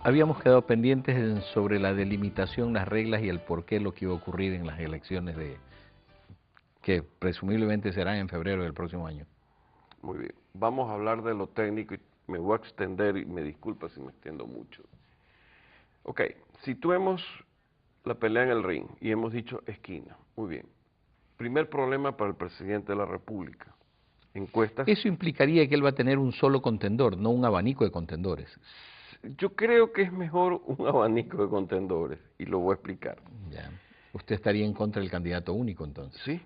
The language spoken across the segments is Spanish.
Habíamos quedado pendientes sobre la delimitación, las reglas y el por qué lo que iba a ocurrir en las elecciones que presumiblemente serán en febrero del próximo año. Muy bien, vamos a hablar de lo técnico y me voy a extender y me disculpa si me extiendo mucho. Ok, situemos la pelea en el ring y hemos dicho esquina. Muy bien. Primer problema para el presidente de la República. Encuestas. Eso implicaría que él va a tener un solo contendor, no un abanico de contendores. Yo creo que es mejor un abanico de contendores y lo voy a explicar. Ya. Usted estaría en contra del candidato único entonces. ¿Sí?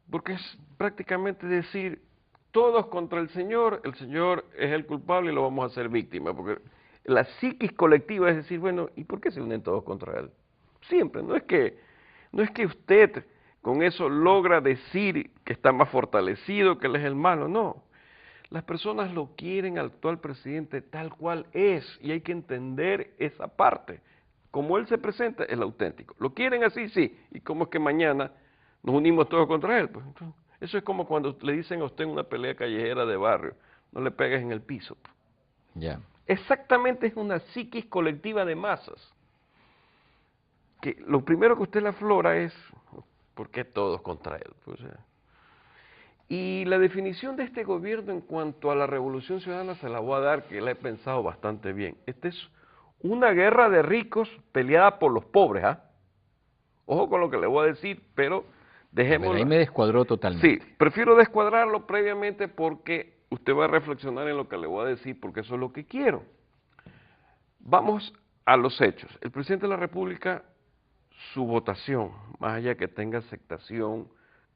Porque es prácticamente decir, todos contra el señor es el culpable y lo vamos a hacer víctima. Porque la psiquis colectiva es decir, bueno, ¿y por qué se unen todos contra él? Siempre, no es que usted con eso logra decir que está más fortalecido, que él es el malo, no. Las personas lo quieren al actual presidente tal cual es y hay que entender esa parte. Como él se presenta, es el auténtico. ¿Lo quieren así? Sí. ¿Y cómo es que mañana nos unimos todos contra él? Pues, entonces, eso es como cuando le dicen a usted en una pelea callejera de barrio, no le pegues en el piso. Ya. Exactamente es una psiquis colectiva de masas. Que lo primero que usted le aflora es, ¿por qué todos contra él? Pues, y la definición de este gobierno en cuanto a la revolución ciudadana se la voy a dar, que la he pensado bastante bien. Esta es una guerra de ricos peleada por los pobres, ¿ah? Ojo con lo que le voy a decir, pero dejémoslo. Ahí me descuadró totalmente. Sí, prefiero descuadrarlo previamente porque usted va a reflexionar en lo que le voy a decir, porque eso es lo que quiero. Vamos a los hechos. El presidente de la República, su votación, más allá que tenga aceptación,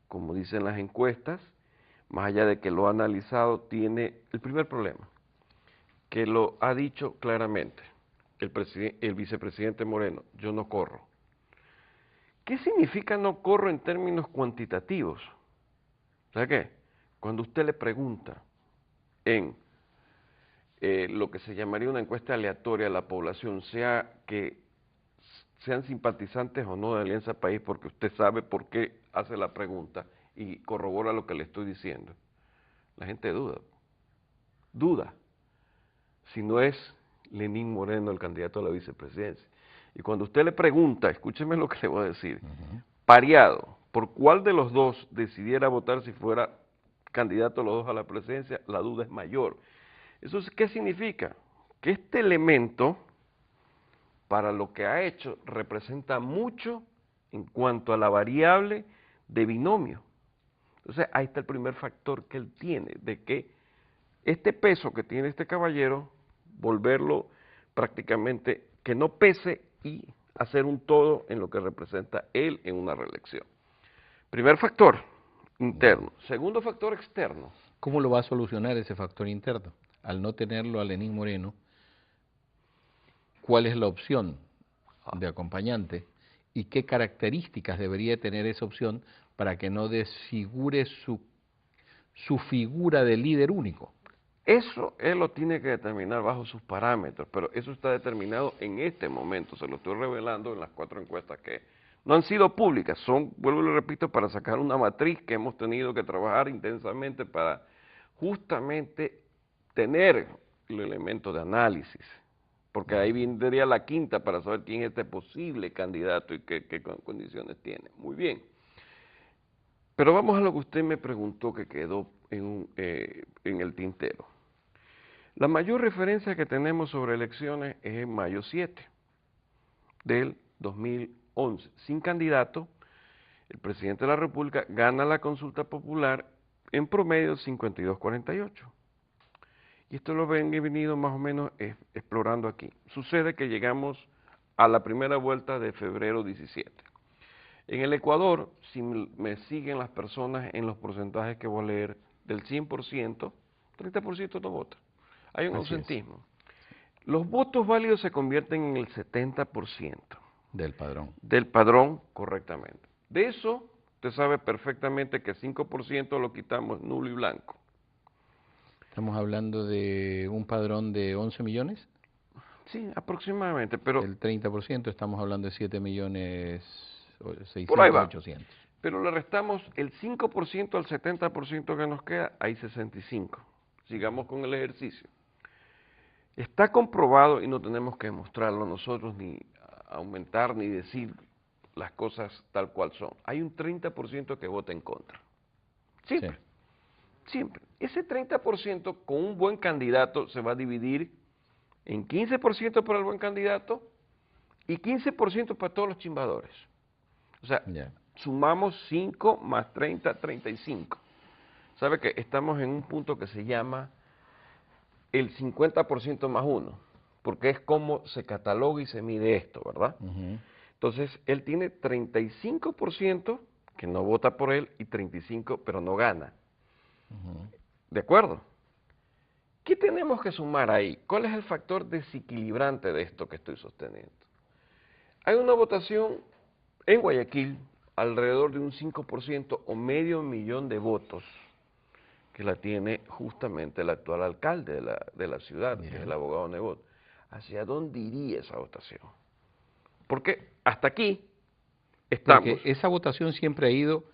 como dicen las encuestas, más allá de que lo ha analizado, tiene el primer problema, que lo ha dicho claramente el vicepresidente Moreno: yo no corro. ¿Qué significa no corro en términos cuantitativos? ¿Sabe qué? Cuando usted le pregunta en lo que se llamaría una encuesta aleatoria a la población, sea que sean simpatizantes o no de Alianza País, porque usted sabe por qué hace la pregunta y corrobora lo que le estoy diciendo, la gente duda si no es Lenín Moreno el candidato a la vicepresidencia. Y cuando usted le pregunta, escúcheme lo que le voy a decir, pareado, por cuál de los dos decidiera votar si fuera candidato los dos a la presidencia, la duda es mayor. ¿Eso qué significa? Que este elemento, para lo que ha hecho, representa mucho en cuanto a la variable de binomio. Entonces, ahí está el primer factor que él tiene, de que este peso que tiene este caballero, volverlo prácticamente que no pese y hacer un todo en lo que representa él en una reelección. Primer factor, interno. Segundo factor, externo. ¿Cómo lo va a solucionar ese factor interno? Al no tenerlo a Lenín Moreno, ¿cuál es la opción de acompañante y qué características debería tener esa opción para que no desfigure su figura de líder único? Eso él lo tiene que determinar bajo sus parámetros, pero eso está determinado en este momento, se lo estoy revelando en las 4 encuestas que no han sido públicas, son, vuelvo y lo repito, para sacar una matriz que hemos tenido que trabajar intensamente para justamente tener el elemento de análisis, porque ahí vendría la quinta para saber quién es este posible candidato y qué condiciones tiene. Muy bien. Pero vamos a lo que usted me preguntó que quedó en el tintero. La mayor referencia que tenemos sobre elecciones es en mayo 7 del 2011. Sin candidato, el presidente de la República gana la consulta popular en promedio 52-48. Y esto lo he venido más o menos explorando aquí. Sucede que llegamos a la primera vuelta de febrero 17. En el Ecuador, si me siguen las personas en los porcentajes que voy a leer, del 100%, 30% no vota. Hay un ausentismo. Los votos válidos se convierten en el 70%. Del padrón. Del padrón, correctamente. De eso, usted sabe perfectamente que 5% lo quitamos nulo y blanco. Estamos hablando de un padrón de 11 millones. Sí, aproximadamente, pero... El 30%, estamos hablando de 7 millones por ahí 600, va. 800. Pero le restamos el 5% al 70% que nos queda, hay 65. Sigamos con el ejercicio. Está comprobado, y no tenemos que demostrarlo nosotros, ni aumentar, ni decir las cosas tal cual son. Hay un 30% que vota en contra. Siempre, siempre. Ese 30% con un buen candidato se va a dividir en 15% para el buen candidato y 15% para todos los chimbadores. O sea, sumamos 5 más 30, 35. ¿Sabe que estamos en un punto que se llama el 50% más 1? Porque es como se cataloga y se mide esto, ¿verdad? Entonces, él tiene 35% que no vota por él y 35% pero no gana. ¿De acuerdo? ¿Qué tenemos que sumar ahí? ¿Cuál es el factor desequilibrante de esto que estoy sosteniendo? Hay una votación en Guayaquil, alrededor de un 5% o medio millón de votos, que la tiene justamente el actual alcalde de la ciudad, que es el abogado Nebot. ¿Hacia dónde iría esa votación? Porque hasta aquí estamos. Porque esa votación siempre ha ido,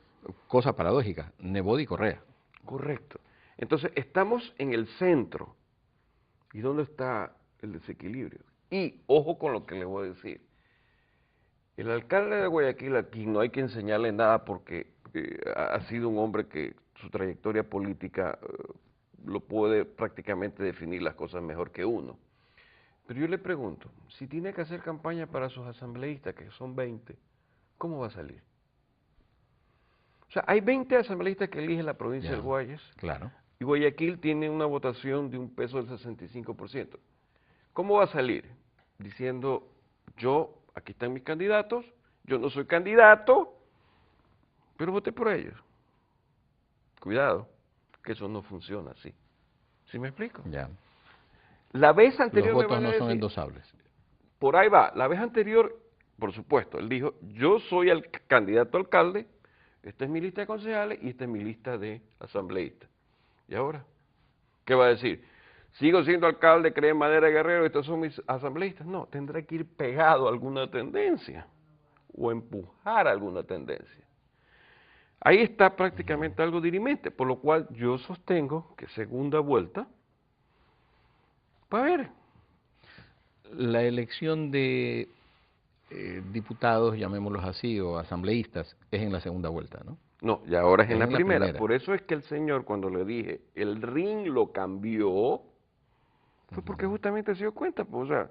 cosa paradójica, Nebot y Correa. Correcto. Entonces, estamos en el centro. ¿Y dónde está el desequilibrio? Y, ojo con lo que le voy a decir. El alcalde de Guayaquil aquí no hay que enseñarle nada porque ha sido un hombre que su trayectoria política lo puede prácticamente definir las cosas mejor que uno. Pero yo le pregunto, si tiene que hacer campaña para sus asambleístas, que son 20, ¿cómo va a salir? O sea, hay 20 asambleístas que eligen la provincia del Guayas. Claro. Y Guayaquil tiene una votación de un peso del 65%. ¿Cómo va a salir? Diciendo, aquí están mis candidatos, yo no soy candidato, pero voté por ellos. Cuidado, que eso no funciona así. ¿Sí me explico? Ya. La vez anterior... Los votos no son endosables. Por ahí va. La vez anterior, por supuesto, él dijo, yo soy el candidato a alcalde, esta es mi lista de concejales y esta es mi lista de asambleístas. ¿Y ahora? ¿Qué va a decir? ¿Sigo siendo alcalde, cree Madera Guerrero, estos son mis asambleístas? No, tendrá que ir pegado a alguna tendencia o empujar alguna tendencia. Ahí está prácticamente algo dirimente, por lo cual yo sostengo que segunda vuelta va a haber. La elección de diputados, llamémoslos así, o asambleístas, es en la segunda vuelta, ¿no? No, y ahora es en la la primera. Por eso es que el señor, cuando le dije, el ring lo cambió, fue porque justamente se dio cuenta, pues, o sea,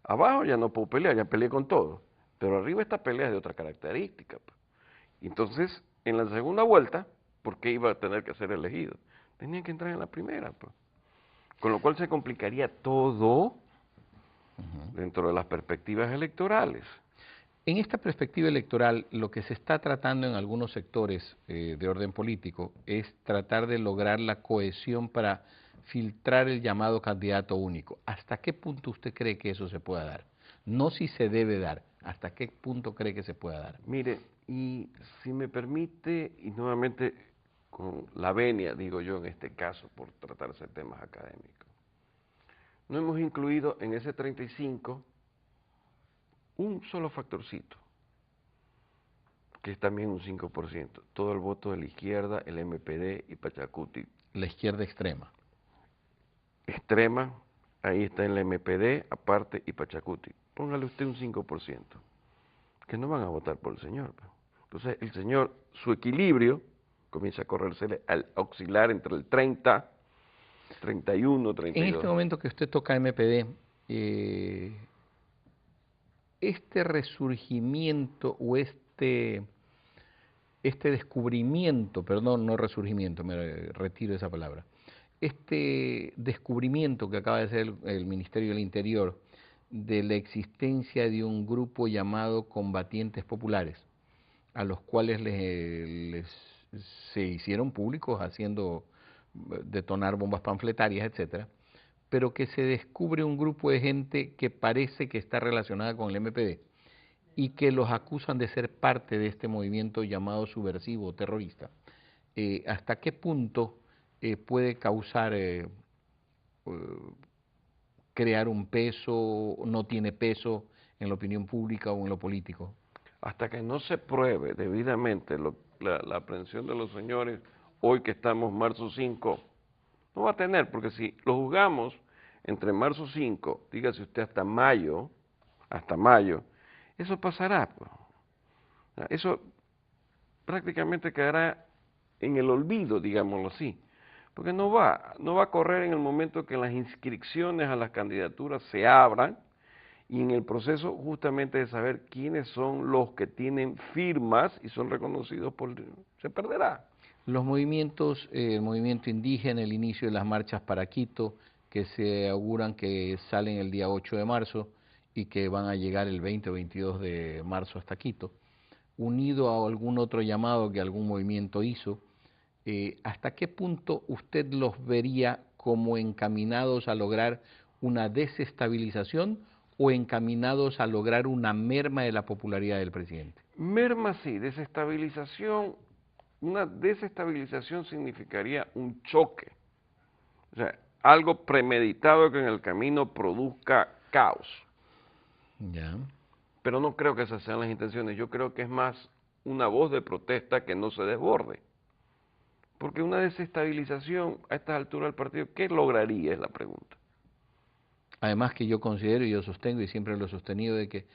abajo ya no puedo pelear, ya peleé con todo, pero arriba esta pelea es de otra característica. Pues. Entonces, en la segunda vuelta, ¿por qué iba a tener que ser elegido? Tenía que entrar en la primera, pues. Con lo cual se complicaría todo dentro de las perspectivas electorales. En esta perspectiva electoral, lo que se está tratando en algunos sectores de orden político es tratar de lograr la cohesión para filtrar el llamado candidato único. ¿Hasta qué punto usted cree que eso se pueda dar? No si se debe dar, ¿hasta qué punto cree que se pueda dar? Mire, y si me permite, y nuevamente con la venia, digo yo en este caso, por tratarse de temas académicos, no hemos incluido en ese 35 un solo factorcito, que es también un 5%, todo el voto de la izquierda, el MPD y Pachacuti. La izquierda extrema. Extrema, ahí está el MPD, aparte, y Pachacuti. Póngale usted un 5%, que no van a votar por el señor. Entonces, el señor, su equilibrio, comienza a correrse al oscilar entre el 30, 31, 32. En este momento que usted toca MPD, este resurgimiento o este descubrimiento, perdón, no resurgimiento, me retiro esa palabra, este descubrimiento que acaba de hacer el Ministerio del Interior de la existencia de un grupo llamado Combatientes Populares, a los cuales se hicieron públicos haciendo detonar bombas panfletarias, etcétera, pero que se descubre un grupo de gente que parece que está relacionada con el MPD y que los acusan de ser parte de este movimiento llamado subversivo o terrorista. ¿Hasta qué punto puede causar, crear un peso, no tiene peso en la opinión pública o en lo político? Hasta que no se pruebe debidamente la aprehensión de los señores, hoy que estamos marzo 5, no va a tener, porque si lo juzgamos entre marzo 5, dígase usted hasta mayo, eso pasará, pues. Eso prácticamente quedará en el olvido, digámoslo así, porque no va a correr en el momento que las inscripciones a las candidaturas se abran y en el proceso justamente de saber quiénes son los que tienen firmas y son reconocidos se perderá. Los movimientos, el movimiento indígena, el inicio de las marchas para Quito, que se auguran que salen el día 8 de marzo y que van a llegar el 20 o 22 de marzo hasta Quito, unido a algún otro llamado que algún movimiento hizo, ¿hasta qué punto usted los vería como encaminados a lograr una desestabilización o encaminados a lograr una merma de la popularidad del presidente? Merma sí, desestabilización, una desestabilización significaría un choque, o sea, algo premeditado que en el camino produzca caos. Ya. Pero no creo que esas sean las intenciones, yo creo que es más una voz de protesta que no se desborde. Porque una desestabilización a estas alturas del partido, ¿qué lograría? Es la pregunta. Además que yo considero y yo sostengo y siempre lo he sostenido de que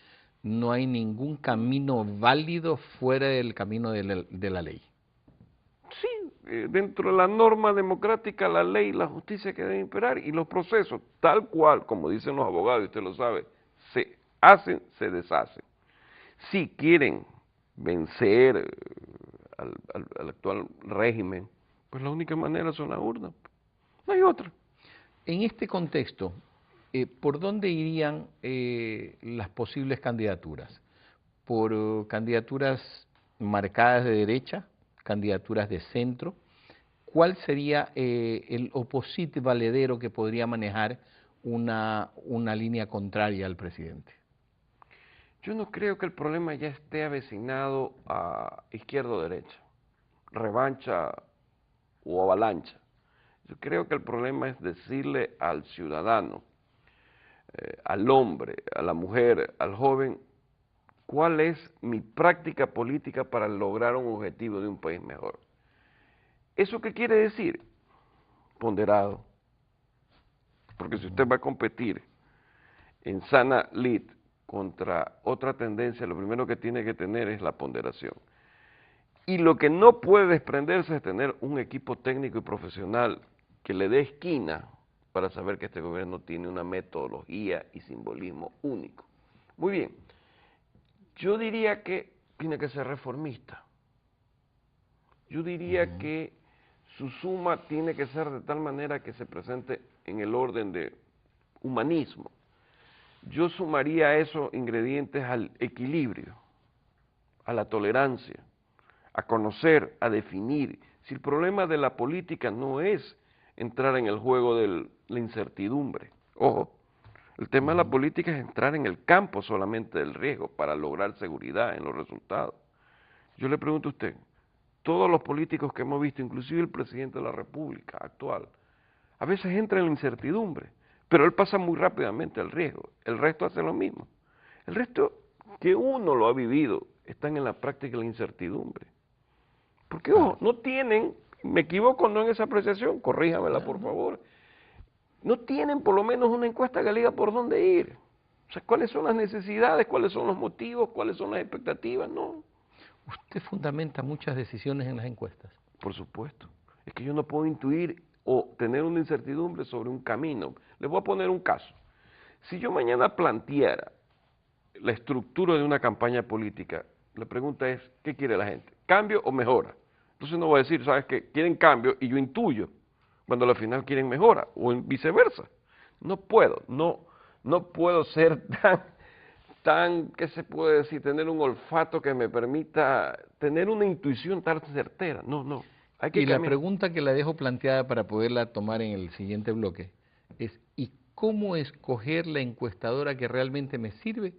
no hay ningún camino válido fuera del camino de la ley. Sí, dentro de la norma democrática, la ley y la justicia que deben imperar y los procesos, tal cual, como dicen los abogados, y usted lo sabe, se hacen, se deshacen. Si quieren vencer al actual régimen, pues la única manera son las urnas, no hay otra. En este contexto, ¿por dónde irían las posibles candidaturas? ¿Por candidaturas marcadas de derecha, candidaturas de centro? ¿Cuál sería el oposite valedero que podría manejar una línea contraria al presidente? Yo no creo que el problema ya esté avecinado a izquierda o derecha, revancha o avalancha. Yo creo que el problema es decirle al ciudadano, al hombre, a la mujer, al joven, cuál es mi práctica política para lograr un objetivo de un país mejor. ¿Eso qué quiere decir? Ponderado. Porque si usted va a competir en sana lid contra otra tendencia, lo primero que tiene que tener es la ponderación. Y lo que no puede desprenderse es tener un equipo técnico y profesional que le dé esquina para saber que este gobierno tiene una metodología y simbolismo único. Muy bien, yo diría que tiene que ser reformista. Yo diría que su suma tiene que ser de tal manera que se presente en el orden de humanismo. Yo sumaría a esos ingredientes al equilibrio, a la tolerancia, a conocer, a definir. Si el problema de la política no es entrar en el juego de la incertidumbre, ojo, el tema de la política es entrar en el campo solamente del riesgo para lograr seguridad en los resultados. Yo le pregunto a usted, todos los políticos que hemos visto, inclusive el presidente de la República actual, a veces entra en la incertidumbre, pero él pasa muy rápidamente al riesgo. El resto hace lo mismo. El resto, que uno lo ha vivido, están en la práctica de la incertidumbre. Porque, ojo, no tienen, me equivoco no en esa apreciación, corríjamela por favor, no tienen por lo menos una encuesta que le diga por dónde ir. O sea, cuáles son las necesidades, cuáles son los motivos, cuáles son las expectativas, no. ¿Usted fundamenta muchas decisiones en las encuestas? Por supuesto. Es que yo no puedo intuir o tener una incertidumbre sobre un camino. Les voy a poner un caso. Si yo mañana planteara la estructura de una campaña política, la pregunta es, ¿qué quiere la gente? ¿Cambio o mejora? Entonces no voy a decir, ¿sabes qué? Quieren cambio y yo intuyo, cuando al final quieren mejora, o viceversa. No puedo, no puedo ser tan, ¿qué se puede decir? Tener un olfato que me permita tener una intuición tan certera. No. Hay que la pregunta que la dejo planteada para poderla tomar en el siguiente bloque es, ¿y cómo escoger la encuestadora que realmente me sirve